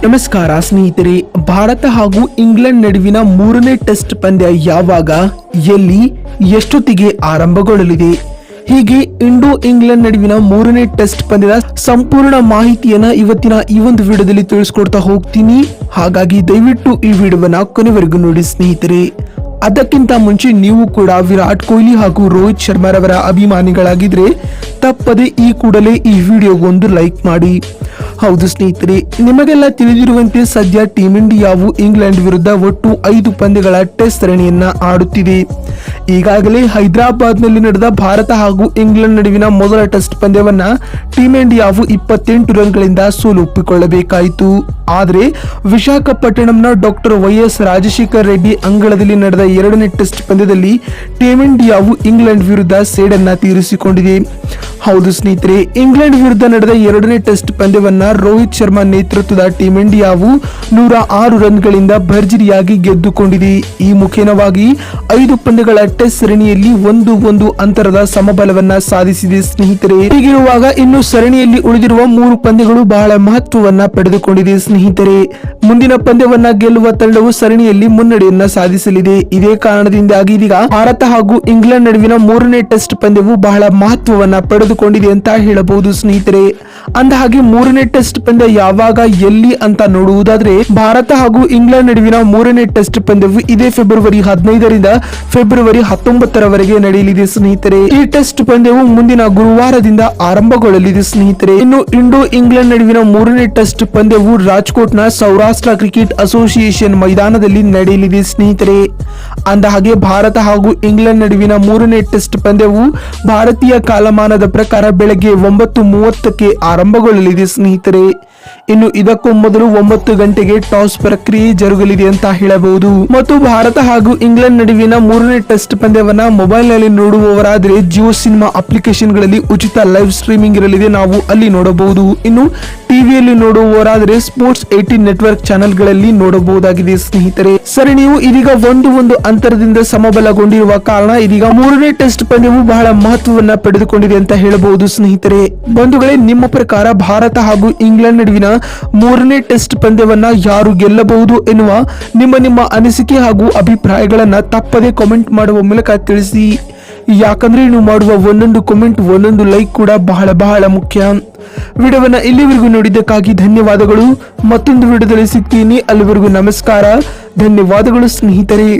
ನಮಸ್ಕಾರ ಸ್ನೇಹಿತರೆ, ಭಾರತ ಹಾಗೂ ಇಂಗ್ಲೆಂಡ್ ನಡುವಿನ ಮೂರನೇ ಟೆಸ್ಟ್ ಪಂದ್ಯ ಯಾವಾಗ, ಎಲ್ಲಿ, ಎಷ್ಟೊತ್ತಿಗೆ ಆರಂಭಗೊಳ್ಳಲಿದೆ? ಹೀಗೆ ಇಂಡೋ ಇಂಗ್ಲೆಂಡ್ ನಡುವಿನ ಮೂರನೇ ಟೆಸ್ಟ್ ಪಂದ್ಯದ ಸಂಪೂರ್ಣ ಮಾಹಿತಿಯನ್ನ ಇವತ್ತಿನ ಈ ಒಂದು ವಿಡಿಯೋದಲ್ಲಿ ತಿಳಿಸ್ಕೊಡ್ತಾ ಹೋಗ್ತೀನಿ. ಹಾಗಾಗಿ ದಯವಿಟ್ಟು ಈ ವಿಡಿಯೋವನ್ನ ಕೊನೆವರೆಗೂ ನೋಡಿ ಸ್ನೇಹಿತರೆ. ಅದಕ್ಕಿಂತ ಮುಂಚೆ ನೀವು ಕೂಡ ವಿರಾಟ್ ಕೊಹ್ಲಿ ಹಾಗೂ ರೋಹಿತ್ ಶರ್ಮಾರವರ ಅಭಿಮಾನಿಗಳಾಗಿದ್ರೆ ತಪ್ಪದೆ ಈ ಕೂಡಲೇ ಈ ವಿಡಿಯೋಗೊಂದು ಲೈಕ್ ಮಾಡಿ. ಹೌದು ಸ್ನೇಹಿತರೆ, ನಿಮಗೆಲ್ಲ ತಿಳಿದಿರುವಂತೆ ಸದ್ಯ ಟೀಂ ಇಂಡಿಯಾವು ಇಂಗ್ಲೆಂಡ್ ವಿರುದ್ಧ ಒಟ್ಟು 5 ಪಂದ್ಯಗಳ ಟೆಸ್ಟ್ ಸರಣಿಯನ್ನ ಆಡುತ್ತಿದೆ. ಈಗಾಗಲೇ ಹೈದರಾಬಾದ್ನಲ್ಲಿ ನಡೆದ ಭಾರತ ಹಾಗೂ ಇಂಗ್ಲೆಂಡ್ ನಡುವಿನ ಮೊದಲ ಟೆಸ್ಟ್ ಪಂದ್ಯವನ್ನ ಟೀಂ ಇಂಡಿಯಾವು 28 ರನ್ಗಳಿಂದ ಸೋಲೊಪ್ಪಿಕೊಳ್ಳಬೇಕಾಯಿತು. ಆದರೆ ವಿಶಾಖಪಟ್ಟಣಂನ ಡಾಕ್ಟರ್ ವೈಎಸ್ ರಾಜಶೇಖರ್ ರೆಡ್ಡಿ ಅಂಗಳದಲ್ಲಿ ನಡೆದ 2ನೇ ಟೆಸ್ಟ್ ಪಂದ್ಯದಲ್ಲಿ ಟೀಂ ಇಂಡಿಯಾವು ಇಂಗ್ಲೆಂಡ್ ವಿರುದ್ಧ ಸೇಡನ್ನ ತೀರಿಸಿಕೊಂಡಿದೆ. ಹೌದು ಸ್ನೇಹಿತರೆ, ಇಂಗ್ಲೆಂಡ್ ವಿರುದ್ಧ ನಡೆದ 2ನೇ ಟೆಸ್ಟ್ ಪಂದ್ಯವನ್ನ ರೋಹಿತ್ ಶರ್ಮಾ ನೇತೃತ್ವದ ಟೀಂ ಇಂಡಿಯಾವು 106 ರನ್ಗಳಿಂದ ಭರ್ಜರಿಯಾಗಿ ಗೆದ್ದುಕೊಂಡಿದೆ. ಈ ಮುಖೇನವಾಗಿ 5 ಪಂದ್ಯಗಳ ಟೆಸ್ಟ್ ಸರಣಿಯಲ್ಲಿ 1-1 ಅಂತರದ ಸಮಬಲವನ್ನ ಸಾಧಿಸಿದೆ ಸ್ನೇಹಿತರೆ. ಹೀಗಿರುವಾಗ ಇನ್ನು ಸರಣಿಯಲ್ಲಿ ಉಳಿದಿರುವ 3 ಪಂದ್ಯಗಳು ಬಹಳ ಮಹತ್ವವನ್ನ ಪಡೆದುಕೊಂಡಿದೆ ಸ್ನೇಹಿತರೆ. ಮುಂದಿನ ಪಂದ್ಯವನ್ನ ಗೆಲ್ಲುವ ತಂಡವು ಸರಣಿಯಲ್ಲಿ ಮುನ್ನಡೆಯನ್ನ ಸಾಧಿಸಲಿದೆ. ಇದೇ ಕಾರಣದಿಂದಾಗಿ ಇದೀಗ ಭಾರತ ಹಾಗೂ ಇಂಗ್ಲೆಂಡ್ ನಡುವಿನ 3ನೇ ಟೆಸ್ಟ್ ಪಂದ್ಯವು ಬಹಳ ಮಹತ್ವವನ್ನ ಪಡೆದುಕೊಂಡಿದೆ ಅಂತ ಹೇಳಬಹುದು ಸ್ನೇಹಿತರೆ. ಅಂದಹಾಗೆ 3ನೇ ಟೆಸ್ಟ್ ಪಂದ್ಯ ಯಾವಾಗ, ಎಲ್ಲಿ ಅಂತ ನೋಡುವುದಾದ್ರೆ, ಭಾರತ ಹಾಗೂ ಇಂಗ್ಲೆಂಡ್ ನಡುವಿನ 3ನೇ ಟೆಸ್ಟ್ ಪಂದ್ಯವು ಇದೇ ಫೆಬ್ರವರಿ 15ರಿಂದ ಫೆಬ್ರವರಿ 19ರವರೆಗೆ ನಡೆಯಲಿದೆ ಸ್ನೇಹಿತರೆ. ಈ ಟೆಸ್ಟ್ ಪಂದ್ಯವು ಮುಂದಿನ ಗುರುವಾರದಿಂದ ಆರಂಭಗೊಳ್ಳಲಿದೆ ಸ್ನೇಹಿತರೆ. ಇನ್ನು ಇಂಡೋ ಇಂಗ್ಲೆಂಡ್ ನಡುವಿನ 3ನೇ ಟೆಸ್ಟ್ ಪಂದ್ಯವು ರಾಜ್ಕೋಟ್ನ ಸೌರಾಷ್ಟ್ರ ಕ್ರಿಕೆಟ್ ಅಸೋಸಿಯೇಷನ್ ಮೈದಾನದಲ್ಲಿ ನಡೆಯಲಿದೆ ಸ್ನೇಹಿತರೆ. ಅಂದಹಾಗೆ ಭಾರತ ಹಾಗೂ ಇಂಗ್ಲೆಂಡ್ ನಡುವಿನ 3ನೇ ಟೆಸ್ಟ್ ಪಂದ್ಯವು ಭಾರತೀಯ ಕಾಲಮಾನದ ಪ್ರಕಾರ ಬೆಳಗ್ಗೆ 9:30ಕ್ಕೆ ಆರಂಭಗೊಳ್ಳಲಿದೆ ಸ್ನೇಹಿತರೆ. ಇನ್ನು ಇದಕ್ಕೂ ಮೊದಲು 9 ಗಂಟೆಗೆ ಟಾಸ್ ಪ್ರಕ್ರಿಯೆ ಜರುಗಲಿದೆ ಅಂತ ಹೇಳಬಹುದು. ಮತ್ತು ಭಾರತ ಹಾಗೂ ಇಂಗ್ಲೆಂಡ್ ನಡುವಿನ 3ನೇ ಟೆಸ್ಟ್ ಪಂದ್ಯವನ್ನ ಮೊಬೈಲ್ ನಲ್ಲಿ ನೋಡುವವರಾದ್ರೆ ಜಿಯೋ ಸಿನಿಮಾ ಅಪ್ಲಿಕೇಶನ್ ಗಳಲ್ಲಿ ಉಚಿತ ಲೈವ್ ಸ್ಟ್ರೀಮಿಂಗ್ ಇರಲಿದೆ, ನಾವು ಅಲ್ಲಿ ನೋಡಬಹುದು. ಇನ್ನು ಟಿವಿಯಲ್ಲಿ ನೋಡುವವರಾದ್ರೆ ಸ್ಪೋರ್ಟ್ಸ್ 18 ನೆಟ್ವರ್ಕ್ ಚಾನೆಲ್ ಗಳಲ್ಲಿ ನೋಡಬಹುದಾಗಿದೆ ಸ್ನೇಹಿತರೆ. ಸರಣಿಯು ಇದೀಗ 1-1 ಅಂತರದಿಂದ ಸಮಬಲಗೊಂಡಿರುವ ಕಾರಣ ಇದೀಗ 3ನೇ ಟೆಸ್ಟ್ ಪಂದ್ಯವು ಬಹಳ ಮಹತ್ವವನ್ನ ಪಡೆದುಕೊಂಡಿದೆ ಅಂತ ಹೇಳಬಹುದು ಸ್ನೇಹಿತರೆ. ಬಂಧುಗಳೇ, ನಿಮ್ಮ ಪ್ರಕಾರ ಭಾರತ ಹಾಗೂ ಇಂಗ್ಲೆಂಡ್ ನಡುವಿನ 3ನೇ ಟೆಸ್ಟ್ ಪಂದ್ಯವನ್ನ ಯಾರು ಗೆಲ್ಲಬಹುದು ಎನ್ನುವ ನಿಮ್ಮ ಅನಿಸಿಕೆ ಹಾಗೂ ಅಭಿಪ್ರಾಯಗಳನ್ನ ತಪ್ಪದೇ ಕಾಮೆಂಟ್ ಮಾಡುವ ಮೂಲಕ ತಿಳಿಸಿ. ಯಾಕಂದ್ರೆ ನೀವು ಮಾಡುವ ಒಂದೊಂದು ಕಾಮೆಂಟ್, ಒಂದೊಂದು ಲೈಕ್ ಕೂಡ ಬಹಳ ಮುಖ್ಯ. ವಿಡಿಯೋವನ್ನ ಇಲ್ಲಿವರೆಗೂ ನೋಡಿದ್ದಕ್ಕಾಗಿ ಧನ್ಯವಾದಗಳು. ಮತ್ತೊಂದು ವಿಡಿಯೋದಲ್ಲಿ ಸಿಗ್ತೀನಿ. ಅಲ್ಲಿವರೆಗೂ ನಮಸ್ಕಾರ, ಧನ್ಯವಾದಗಳು ಸ್ನೇಹಿತರೆ.